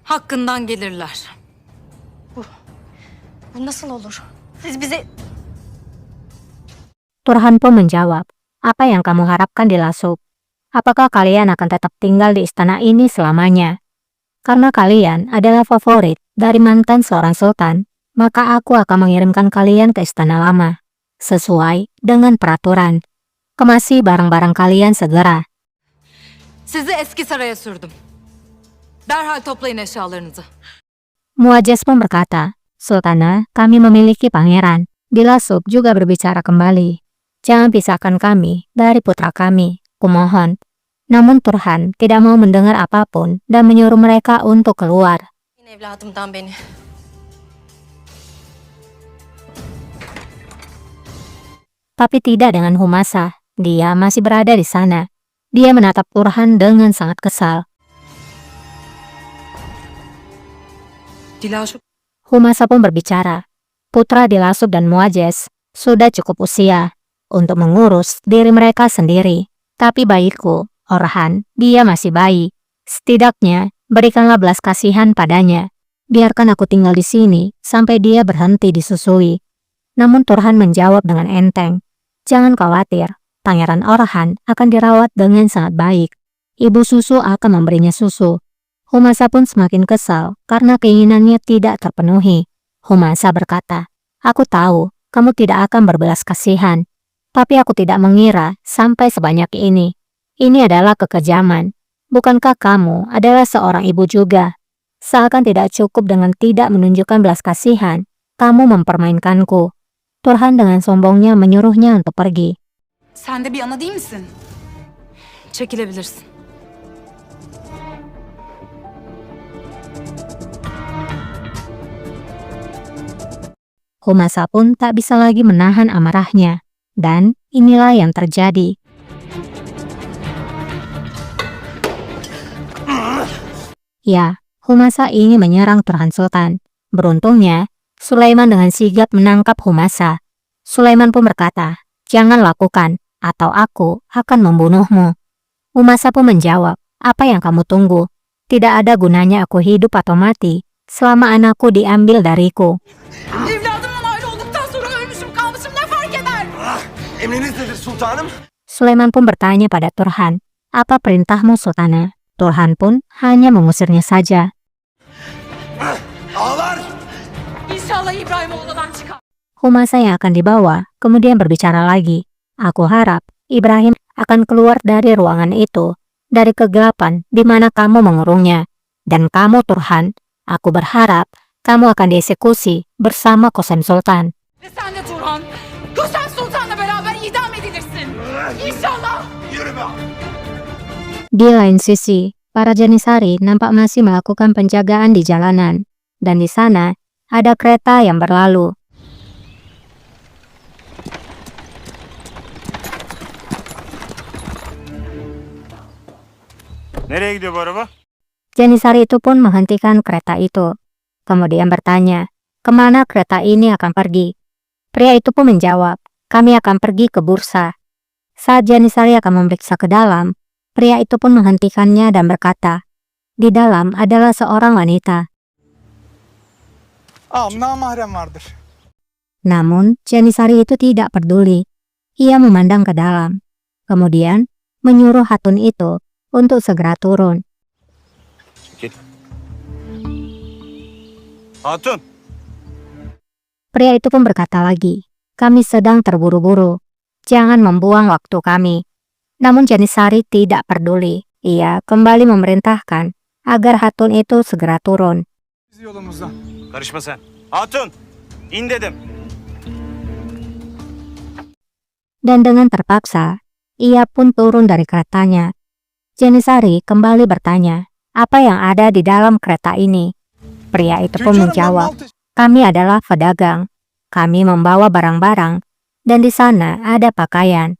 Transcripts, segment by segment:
Hakkından gelirler. Bu nasıl olur? Siz bize... Turhan pun menjawab, apa yang kamu harapkan di Lasuk? Apakah kalian akan tetap tinggal di istana ini selamanya? Karena kalian adalah favorit dari mantan seorang sultan, maka aku akan mengirimkan kalian ke istana lama. Sesuai dengan peraturan. Kemasi barang-barang kalian segera. Sizi eski saraya sürdüm. Derhal toplayın eşyalarınızı. Muazzez pun berkata, Sultana, kami memiliki pangeran. Di Lasuk juga berbicara kembali. Jangan pisahkan kami dari putra kami, kumohon. Namun Turhan tidak mau mendengar apapun dan menyuruh mereka untuk keluar. Evladımdan beni. Tapi tidak dengan Humasa. Dia masih berada di sana. Dia menatap Turhan dengan sangat kesal. Dilaşuk. Humasa pun berbicara. Putra Dilasuk dan Muazzez sudah cukup usia untuk mengurus diri mereka sendiri. Tapi bayiku, Orhan, dia masih bayi. Setidaknya, berikanlah belas kasihan padanya. Biarkan aku tinggal di sini sampai dia berhenti disusui. Namun Turhan menjawab dengan enteng. Jangan khawatir, Pangeran Orhan akan dirawat dengan sangat baik. Ibu susu akan memberinya susu. Humasa pun semakin kesal karena keinginannya tidak terpenuhi. Humasa berkata, aku tahu kamu tidak akan berbelas kasihan. Tapi aku tidak mengira sampai sebanyak ini. Ini adalah kekejaman. Bukankah kamu adalah seorang ibu juga? Seakan tidak cukup dengan tidak menunjukkan belas kasihan, kamu mempermainkanku. Turhan dengan sombongnya menyuruhnya untuk pergi. Sen de bir ana değil misin? Çekilebilirsin. Humasa pun tak bisa lagi menahan amarahnya. Dan inilah yang terjadi. Ya, Humasa ingin menyerang Turhan Sultan. Beruntungnya, Sulaiman dengan sigap menangkap Humasa. Sulaiman pun berkata, jangan lakukan, atau aku akan membunuhmu. Humasa pun menjawab, apa yang kamu tunggu? Tidak ada gunanya aku hidup atau mati, selama anakku diambil dariku. Evladımdan ayrı olduktan sonra ölmüşüm kalmışım ne fark eder? Emriniz nedir sultanım? Sulaiman pun bertanya pada Turhan, apa perintahmu Sultana? Turhan pun hanya mengusirnya saja. Ağlar! İnşallah İbrahim odadan çıkar. Humasa yang akan dibawa kemudian berbicara lagi. Aku harap Ibrahim akan keluar dari ruangan itu, dari kegelapan di mana kamu mengurungnya. Dan kamu Turhan, aku berharap kamu akan dieksekusi bersama Kosem Sultan. Ve sen de Turhan, Kösem Sultan'la beraber idam edilirsin. İnşallah. Yürü be! Di lain sisi, para Janisari nampak masih melakukan penjagaan di jalanan. Dan di sana, ada kereta yang berlalu. Nereye gidiyor bu araba? Janisari itu pun menghentikan kereta itu. Kemudian bertanya, kemana kereta ini akan pergi? Pria itu pun menjawab, kami akan pergi ke bursa. Saat Janisari akan memeriksa ke dalam, pria itu pun menghentikannya dan berkata, di dalam adalah seorang wanita. Namahrem vardır. Namun, Janisari itu tidak peduli. Ia memandang ke dalam. Kemudian, menyuruh Hatun itu untuk segera turun. Çekil. Hatun! Pria itu pun berkata lagi, kami sedang terburu-buru. Jangan membuang waktu kami. Namun Janisari tidak peduli. Ia kembali memerintahkan agar Hatun itu segera turun. Biz yolumuzdan. Karışma sen. Hatun! İn dedim. Dan dengan terpaksa, ia pun turun dari keretanya. Janisari kembali bertanya, apa yang ada di dalam kereta ini? Pria itu pun menjawab, kami adalah pedagang. Kami membawa barang-barang, dan di sana ada pakaian.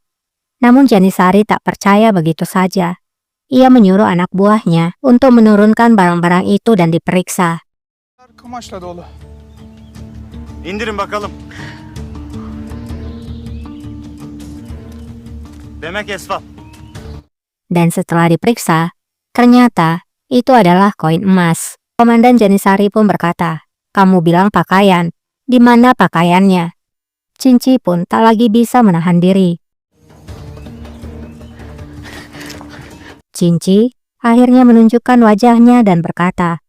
Namun Janisari tak percaya begitu saja. Ia menyuruh anak buahnya untuk menurunkan barang-barang itu dan diperiksa. Kumaşla dolu. İndirin bakalım. Demek esvap. Dan setelah diperiksa, ternyata itu adalah koin emas. Komandan Janisari pun berkata, "Kamu bilang pakaian. Di mana pakaiannya?" Cinci pun tak lagi bisa menahan diri. Cinci akhirnya menunjukkan wajahnya dan berkata,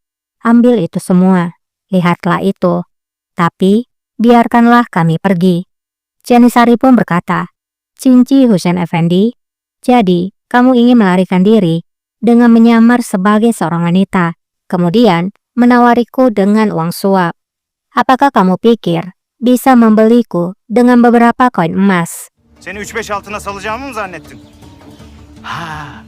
"Ambil itu semua. Lihatlah itu. Tapi biarkanlah kami pergi." Janisari pun berkata, "Cinci Husain Effendi, jadi kamu ingin melarikan diri dengan menyamar sebagai seorang wanita, kemudian menawariku dengan uang suap. Apakah kamu pikir bisa membeliku dengan beberapa koin emas?" Seni 3-5 altına salacağımı mı zannettin? Ha,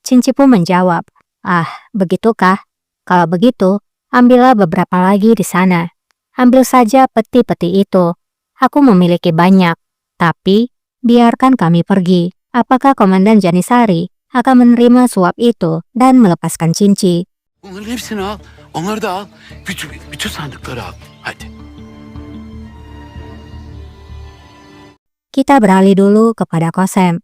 Cinci pun menjawab, "Ah, begitukah? Kalau begitu, ambillah beberapa lagi di sana. Ambil saja peti-peti itu. Aku memiliki banyak, tapi biarkan kami pergi." Apakah Komandan Janisari akan menerima suap itu dan melepaskan Cinci? bunların hepsini al. Onları da al. Bütün sandıkları al. Hadi. Kita beralih dulu kepada Kosem.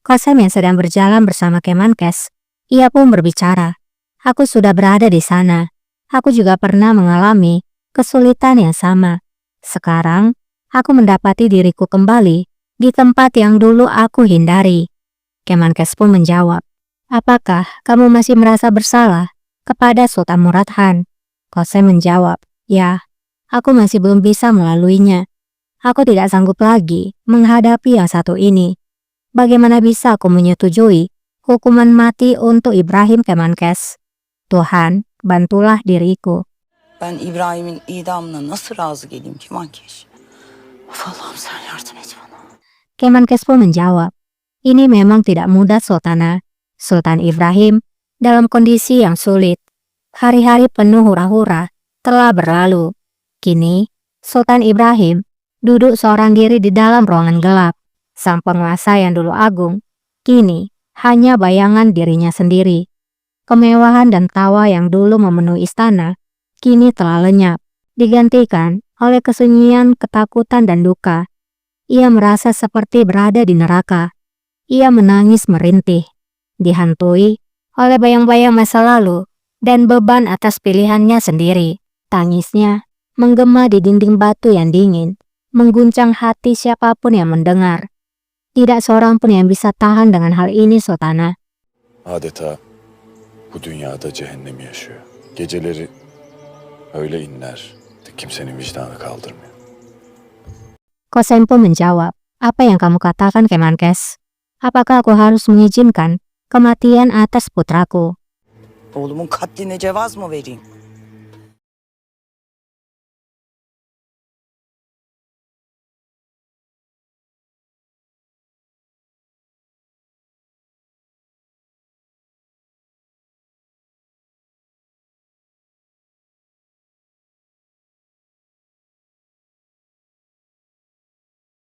Kosem yang sedang berjalan bersama Kemenkes. Ia pun berbicara, "Aku sudah berada di sana. Aku juga pernah mengalami kesulitan yang sama. Sekarang, aku mendapati diriku kembali di tempat yang dulu aku hindari." Kemenkes pun menjawab, "Apakah kamu masih merasa bersalah kepada Sultan Murad Han?" Kosem menjawab, "Ya, aku masih belum bisa melaluinya. Aku tidak sanggup lagi menghadapi yang satu ini. Bagaimana bisa aku menyetujui hukuman mati untuk Ibrahim Kemenkes? Tuhan, bantulah diriku." Ben İbrahim'in idamına nasıl razı geleyim ki Mankeş? Of Allah'ım sen yardım et bana. Kemenkes pun menjawab, "Ini memang tidak mudah, Sultana. Sultan Ibrahim dalam kondisi yang sulit. Hari-hari penuh hura-hura telah berlalu. Kini, Sultan Ibrahim duduk seorang diri di dalam ruangan gelap. Sang penguasa yang dulu agung, kini hanya bayangan dirinya sendiri. Kemewahan dan tawa yang dulu memenuhi istana, kini telah lenyap, digantikan oleh kesunyian, ketakutan, dan duka. Ia merasa seperti berada di neraka. Ia menangis merintih, dihantui oleh bayang-bayang masa lalu dan beban atas pilihannya sendiri. Tangisnya menggema di dinding batu yang dingin, mengguncang hati siapapun yang mendengar. Tidak seorang pun yang bisa tahan dengan hal ini, Sultana. Adeta bu dünyada cehennemi yaşıyor. Geceleri öyle inler de kimsenin vicdanı kaldırmıyor. Kosem pun menjawab, "Apa yang kamu katakan, Kemenkes? Apakah aku harus mengizinkan kematian atas putraku?" Oğlumun katline cevaz mı vereyim?